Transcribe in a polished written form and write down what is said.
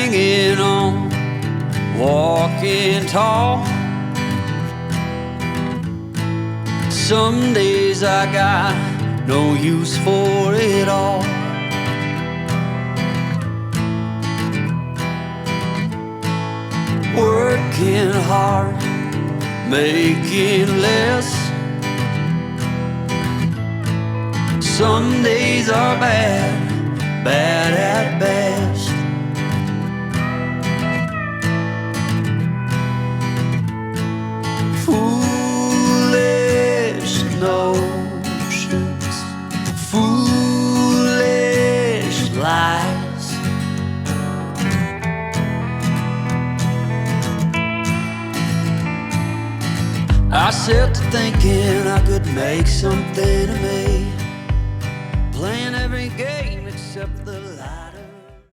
hanging on, walking tall. Some days I got no use for it all. Working hard, making less. Some days are bad, bad at best. Foolish notions, foolish lies. I set to thinking I could make something of me, playing every game except the light.